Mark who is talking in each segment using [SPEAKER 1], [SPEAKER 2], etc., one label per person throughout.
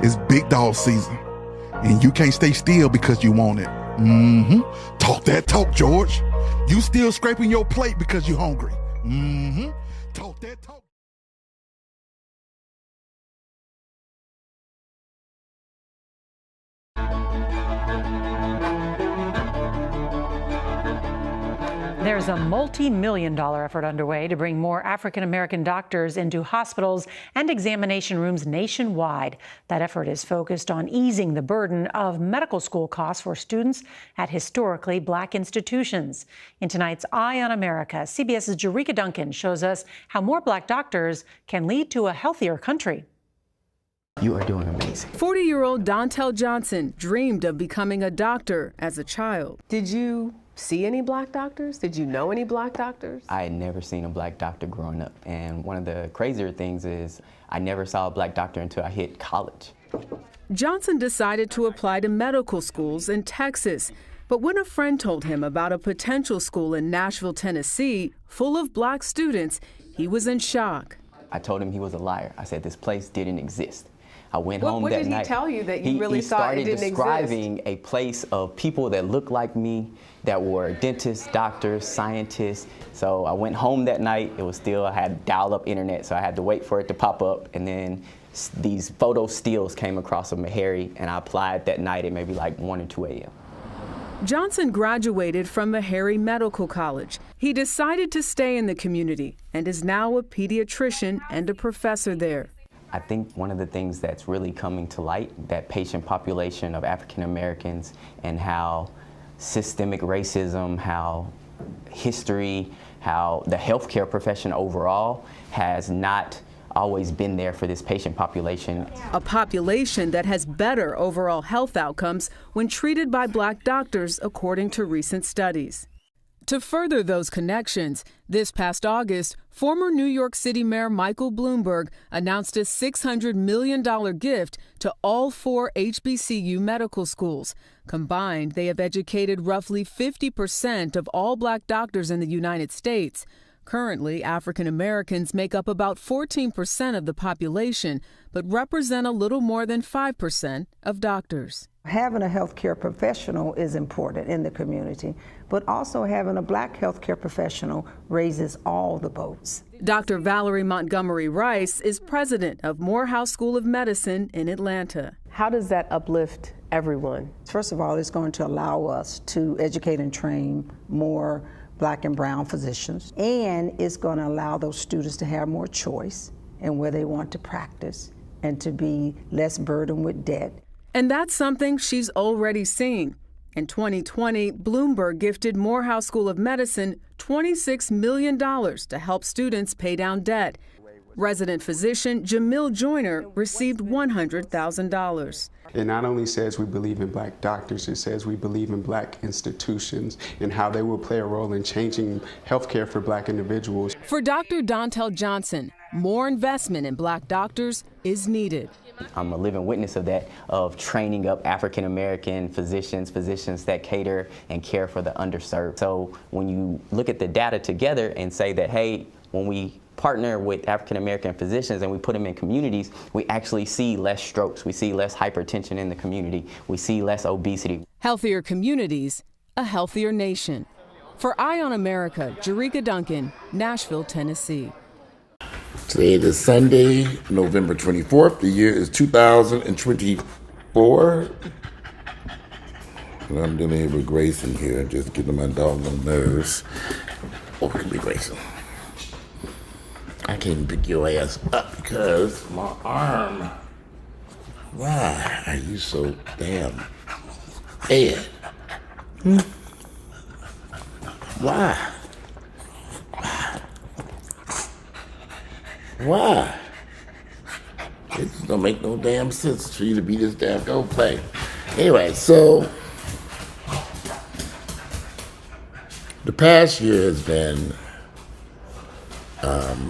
[SPEAKER 1] It's big dog season, and you can't stay still because you want it. Talk that talk, George. You still scraping your plate because you're hungry. Talk that talk.
[SPEAKER 2] There's a multi-million-dollar effort underway to bring more African-American doctors into hospitals and examination rooms nationwide. That effort is focused on easing the burden of medical school costs for students at historically Black institutions. In tonight's Eye on America, CBS's Jericka Duncan shows us how more Black doctors can lead to a healthier country.
[SPEAKER 3] You are doing amazing.
[SPEAKER 4] 40-year-old Dontel Johnson dreamed of becoming a doctor as a child.
[SPEAKER 5] Did you see any Black doctors? Did you know any Black doctors?
[SPEAKER 3] I had never seen a Black doctor growing up. And one of the crazier things is I never saw a Black doctor until I hit college.
[SPEAKER 4] Johnson decided to apply to medical schools in Texas. But when a friend told him about a potential school in Nashville, Tennessee, full of Black students, he was in shock.
[SPEAKER 3] I told him he was a liar. I said this place didn't exist. I went home that night.
[SPEAKER 5] What did he tell you that you really thought it didn't exist?
[SPEAKER 3] He started describing a place of people that looked like me, that were dentists, doctors, scientists. So I went home that night. It was still, I had dial-up internet, so I had to wait for it to pop up. And then these photo stills came across of Meharry, and I applied that night at maybe like 1 or 2 a.m.
[SPEAKER 4] Johnson graduated from Meharry Medical College. He decided to stay in the community and is now a pediatrician and a professor there.
[SPEAKER 3] I think one of the things that's really coming to light, that patient population of African Americans and how systemic racism, how history, how the healthcare profession overall has not always been there for this patient population.
[SPEAKER 4] A population that has better overall health outcomes when treated by Black doctors, according to recent studies. To further those connections, this past August, former New York City Mayor Michael Bloomberg announced a $600 million gift to all 4 HBCU medical schools. Combined, they have educated roughly 50% of all Black doctors in the United States. Currently, African Americans make up about 14% of the population, but represent a little more than 5% of doctors.
[SPEAKER 6] Having a healthcare professional is important in the community, but also having a Black healthcare professional raises all the boats.
[SPEAKER 4] Dr. Valerie Montgomery Rice is president of Morehouse School of Medicine in Atlanta.
[SPEAKER 5] How does that uplift everyone?
[SPEAKER 6] First of all, it's going to allow us to educate and train more Black and brown physicians, and it's going to allow those students to have more choice in where they want to practice and to be less burdened with debt.
[SPEAKER 4] And that's something she's already seen. In 2020, Bloomberg gifted Morehouse School of Medicine $26 million to help students pay down debt. Resident physician Jamil Joyner received $100,000.
[SPEAKER 7] It not only says we believe in Black doctors, it says we believe in Black institutions and how they will play a role in changing healthcare for Black individuals.
[SPEAKER 4] For Dr. Dontel Johnson, more investment in Black doctors is needed.
[SPEAKER 3] I'm a living witness of that, of training up African American physicians that cater and care for the underserved. So when you look at the data together and say that, hey, when we partner with African American physicians and we put them in communities, we actually see less strokes, we see less hypertension in the community, we see less obesity.
[SPEAKER 4] Healthier communities, a healthier nation. For Eye on America, Jericka Duncan, Nashville, Tennessee.
[SPEAKER 8] Today is Sunday, November 24th. The year is 2024. And I'm dealing here with Grayson here, just getting my dog on nerves. Oh, come here, Grayson. I can't pick your ass up because my arm. Why are you so damn bad? Why? Why? It just don't make no damn sense for you to be this damn go play. Anyway, so the past year has been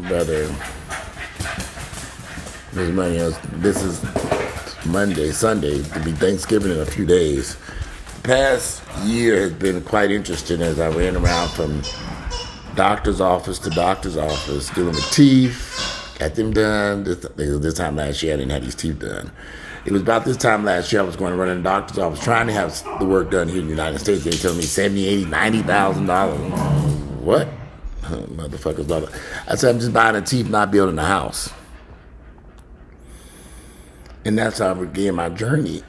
[SPEAKER 8] rather. This is Monday, Sunday. It'll be Thanksgiving in a few days. The past year has been quite interesting as I ran around from doctor's office to doctor's office, dealing with teeth. Got them done. This time last year, I didn't have these teeth done. It was about this time last year I was going to run in the doctor's office trying to have the work done here in the United States. They were telling me $70,000, $80,000, $90,000. What? Motherfuckers dollar. I said, I'm just buying a teeth, not building a house. And that's how I began my journey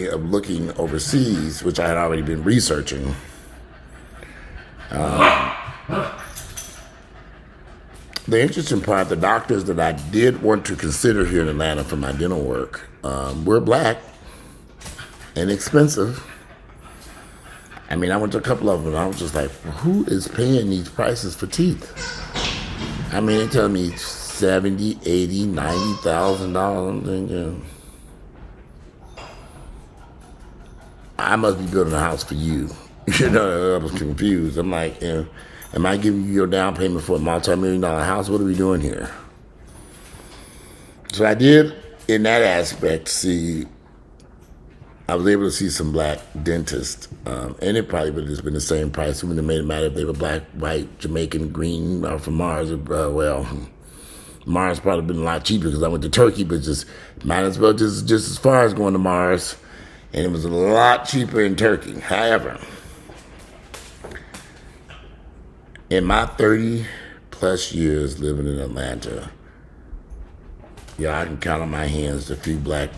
[SPEAKER 8] of looking overseas, which I had already been researching. The interesting part, the doctors that I did want to consider here in Atlanta for my dental work were black and expensive. I mean, I went to a couple of them, and I was just like, who is paying these prices for teeth? I mean, they tell me $70,000, $80,000, $90,000. I'm thinking, I must be building a house for you. You know, I was confused. I'm like, am I giving you your down payment for a multi-million-dollar house? What are we doing here? So I did, in that aspect, I was able to see some black dentists, and it probably would have just been the same price. It wouldn't have made it matter if they were black, white, Jamaican, green, or from Mars. Mars probably been a lot cheaper because I went to Turkey, but just might as well just as far as going to Mars, and it was a lot cheaper in Turkey. However, in my 30-plus years living in Atlanta, I can count on my hands the few black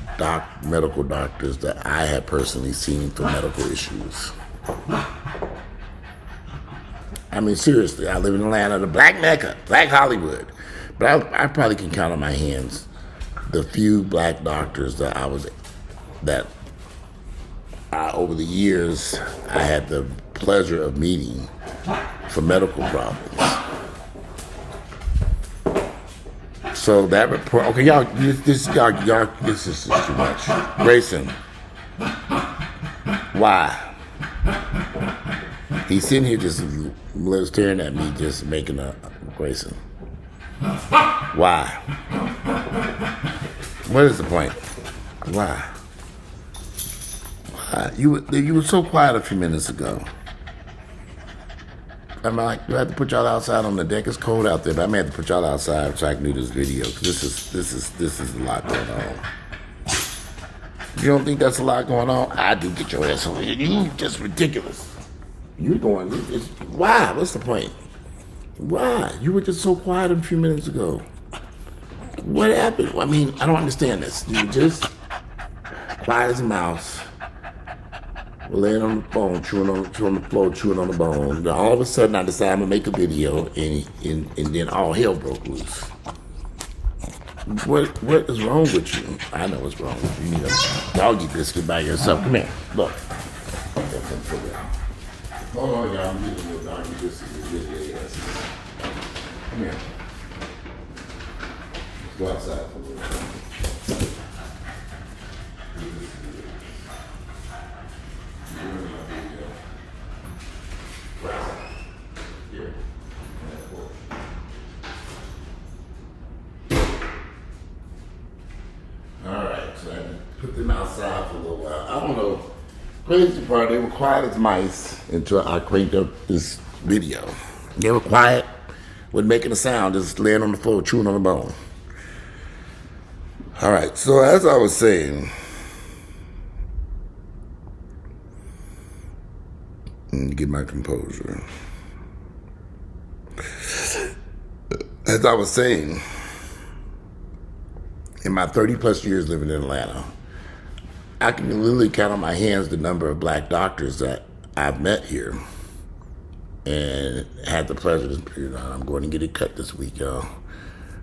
[SPEAKER 8] medical doctors that I have personally seen for medical issues. I mean, seriously, I live in Atlanta, the black Mecca, black Hollywood. But I probably can count on my hands the few black doctors that over the years, I had the pleasure of meeting for medical problems. So that report, okay, y'all, this is just too much. Grayson, why? He's sitting here just staring at me, just making a Grayson. Why? What is the point? Why? You were so quiet a few minutes ago. I'm like, do I have to put y'all outside on the deck? It's cold out there, but I may have to put y'all outside so I can do this video, because this is a lot going on. You don't think that's a lot going on? I do. Get your ass over here. You just ridiculous. Why? What's the point? Why? You were just so quiet a few minutes ago. What happened? I mean, I don't understand this. You were just quiet as a mouse. We're laying on the phone, chewing on the floor, chewing on the bone. Then all of a sudden, I decided to make a video, and then all hell broke loose. What is wrong with you? I know what's wrong with you. You need a doggy biscuit by yourself. Come here, look. Hold on, y'all. I'm getting a doggy biscuit. Come here. Let's go outside for a little bit. Alright, so I put them outside for a little while. I don't know. Crazy part, they were quiet as mice until I cranked up this video. They were quiet, wasn't making a sound, just laying on the floor, chewing on the bone. Alright, so as I was saying, let me get my composure. As I was saying, in my 30-plus years living in Atlanta, I can literally count on my hands the number of black doctors that I've met here, and had the pleasure to, I'm going to get it cut this week, y'all.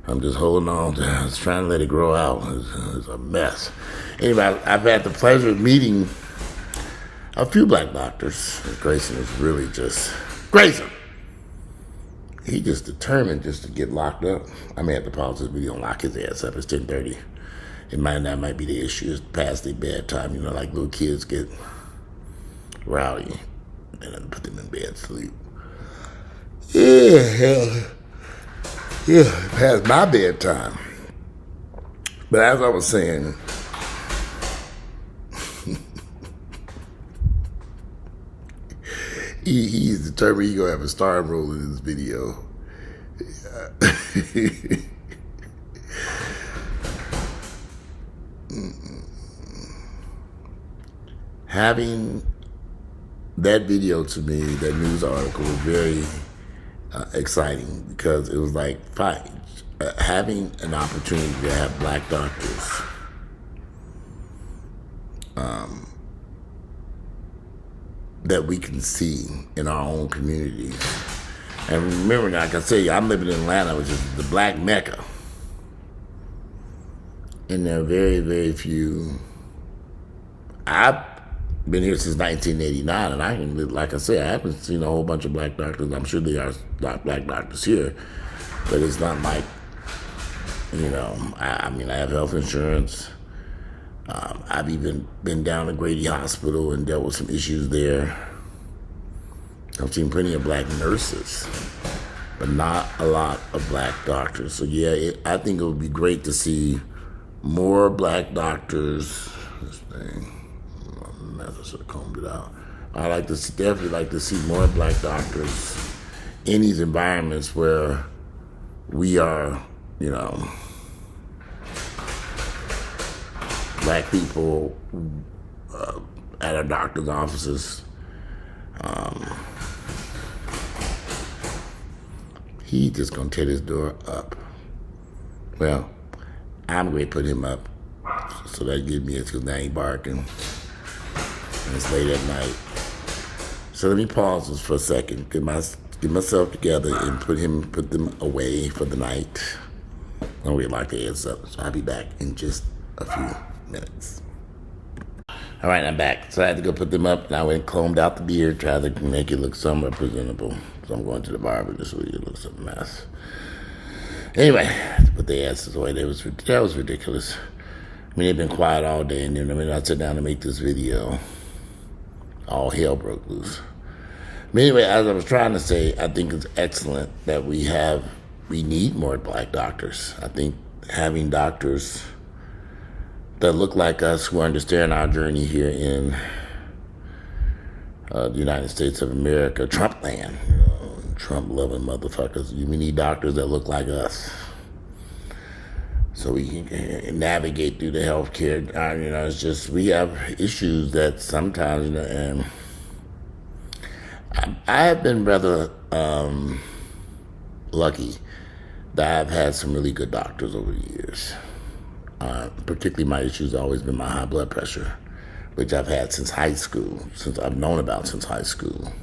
[SPEAKER 8] I'm just holding on. I was trying to let it grow out. It's a mess. Anyway, I've had the pleasure of meeting a few black doctors. Grayson is really just Grayson. He just determined just to get locked up. I may have to pause this video and lock his ass up. It's 10:30. That might be the issue. It's past their bedtime. Like little kids get rowdy, and then put them in bed to sleep. Yeah, past my bedtime. But as I was saying, he's determined he's gonna have a starring role in this video. having that video to me, that news article, was very exciting because it was like having an opportunity to have black doctors that we can see in our own communities. And remember, like I say, I'm living in Atlanta, which is the black Mecca. And there are very, very few. I've been here since 1989, and I can, like I say, I haven't seen a whole bunch of black doctors. I'm sure there are black doctors here, but it's not like, I mean, I have health insurance. I've even been down to Grady Hospital and dealt with some issues there. I've seen plenty of black nurses, but not a lot of black doctors. So yeah, I think it would be great to see more black doctors. This thing, I should have combed it out. I definitely like to see more black doctors in these environments where we are, black people at our doctor's offices. He just gonna tear this door up. Well, I'm going to put him up, so that gives me because now he barking, and it's late at night. So let me pause this for a second, get myself together, and put them away for the night. I don't really like the heads up, so I'll be back in just a few minutes. All right, I'm back. So I had to go put them up, and I went and combed out the beard, tried to make it look somewhat presentable. So I'm going to the barber this week. It looks a mess. Anyway, to put their asses away, that was ridiculous. I mean, they've been quiet all day, and then I sat down to make this video, all hell broke loose. But anyway, as I was trying to say, I think it's excellent that we need more black doctors. I think having doctors that look like us, who understand our journey here in the United States of America, Trump land, Trump-loving motherfuckers. We need doctors that look like us, so we can navigate through the healthcare. It's just we have issues that sometimes, and I have been rather lucky that I've had some really good doctors over the years. Particularly, my issues have always been my high blood pressure, which I've had since high school, since high school.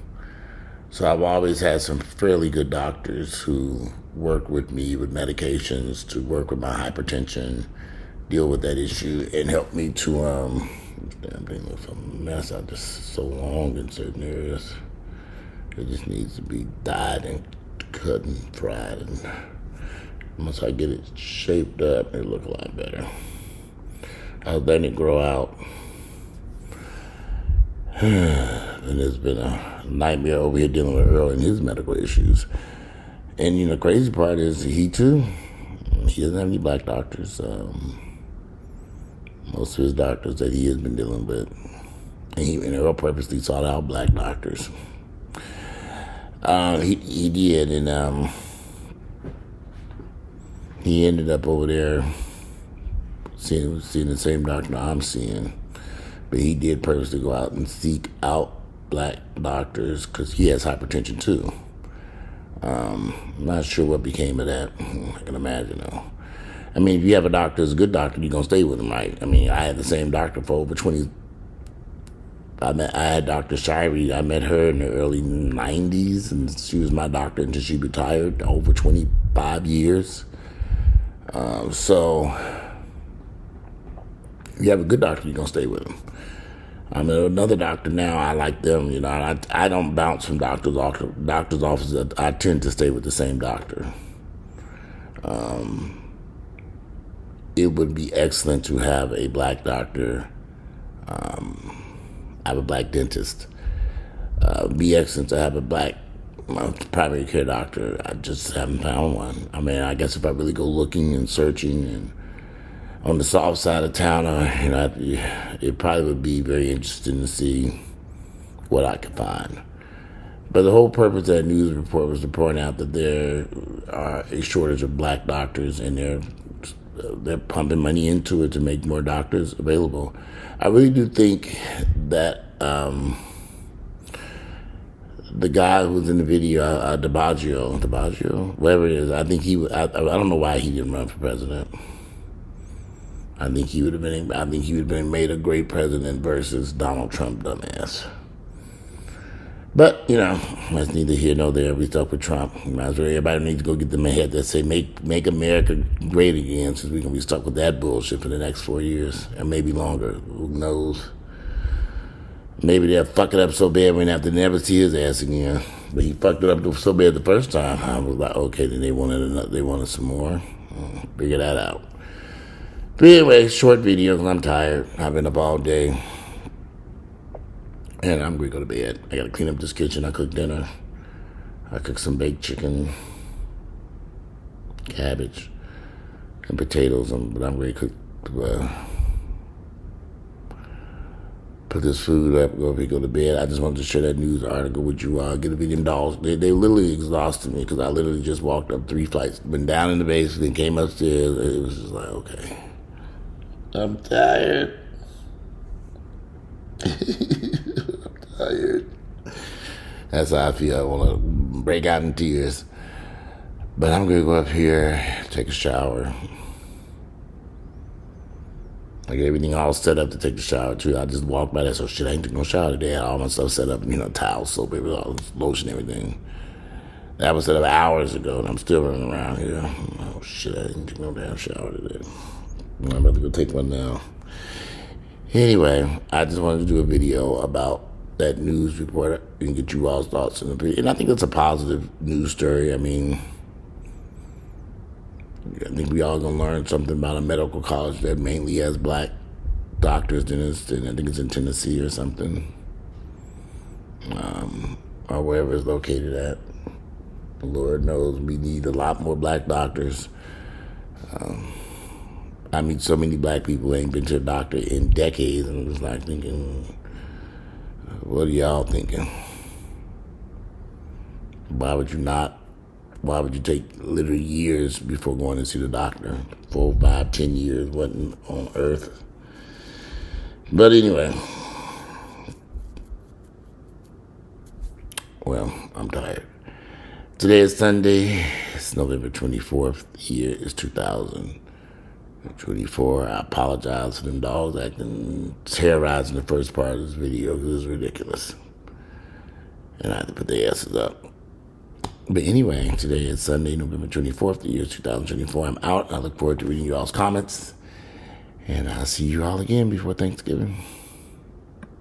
[SPEAKER 8] So I've always had some fairly good doctors who work with me with medications to work with my hypertension, deal with that issue, and help me to, damn thing looks a mess out, just so long in certain areas. It just needs to be dyed and cut and fried, and once I get it shaped up, it'll look a lot better. I was letting it grow out. And it's been a nightmare over here dealing with Earl and his medical issues. And the crazy part is he doesn't have any black doctors. Most of his doctors that he has been dealing with, and Earl purposely sought out black doctors. He did, and he ended up over there seeing the same doctor I'm seeing. But he did purposely go out and seek out black doctors because he has hypertension too. I'm not sure what became of that. I can imagine though. I mean, if you have a doctor that's a good doctor, you're gonna stay with him, right? I mean, I had the same doctor for over 20. I had Dr. Shirey. I met her in the early 90s, and she was my doctor until she retired, over 25 years. So if you have a good doctor, you're gonna stay with him. I'm another doctor now. I like them. I don't bounce from doctor's offices. I tend to stay with the same doctor. It would be excellent to have a black doctor. Have a black dentist. Be excellent to have a black primary care doctor. I just haven't found one. I mean, I guess if I really go looking and searching and on the south side of town, it probably would be very interesting to see what I could find. But the whole purpose of that news report was to point out that there are a shortage of black doctors, and they're they're pumping money into it to make more doctors available. I really do think that the guy who was in the video, DiBaggio, whatever it is, I think I don't know why he didn't run for president. I think he would have been made a great president versus Donald Trump, dumbass. But, that's neither here nor there. We stuck with Trump. Might as well everybody needs to go get them a head that say make America great again, since we're going to be stuck with that bullshit for the next 4 years, and maybe longer. Who knows? Maybe they'll fuck it up so bad we're going to have to never see his ass again. But he fucked it up so bad the first time. I was like, okay, then they wanted some more. Figure that out. But anyway, short video because I'm tired. I've been up all day. And I'm going to go to bed. I got to clean up this kitchen. I cooked dinner. I cooked some baked chicken, cabbage, and potatoes. But I'm going to put this food up, go to bed. I just wanted to share that news article with you all. Get a video dogs. They literally exhausted me because I literally just walked up 3 flights, went down in the basement, then came upstairs. It was just like, okay, I'm tired. I'm tired. That's how I feel. I want to break out in tears. But I'm going to go up here, take a shower. I got everything all set up to take the shower, too. I just walked by that, so shit, I ain't taking no shower today. I had all my stuff set up, towels, soap, all this lotion, everything. That was set up hours ago, and I'm still running around here. Oh, shit, I didn't take no damn shower today. I'm about to go take one now. Anyway, I just wanted to do a video about that news report and get you all's thoughts on it. And I think it's a positive news story. I think we all gonna learn something about a medical college that mainly has black doctors, dentists, and I think it's in Tennessee or something, or wherever it's located at. Lord knows we need a lot more black doctors. I meet so many black people who ain't been to a doctor in decades, and I'm just like thinking, what are y'all thinking? Why would you take literally years before going to see the doctor? 4, 5, 10 years, what on earth? But anyway, well, I'm tired. Today is Sunday. It's November 24th. The year is 2024. I apologize for them dogs acting terrorizing the first part of this video because it's ridiculous. And I had to put their asses up. But anyway, today is Sunday, November 24th, the year is 2024. I'm out. I look forward to reading you all's comments. And I'll see you all again before Thanksgiving.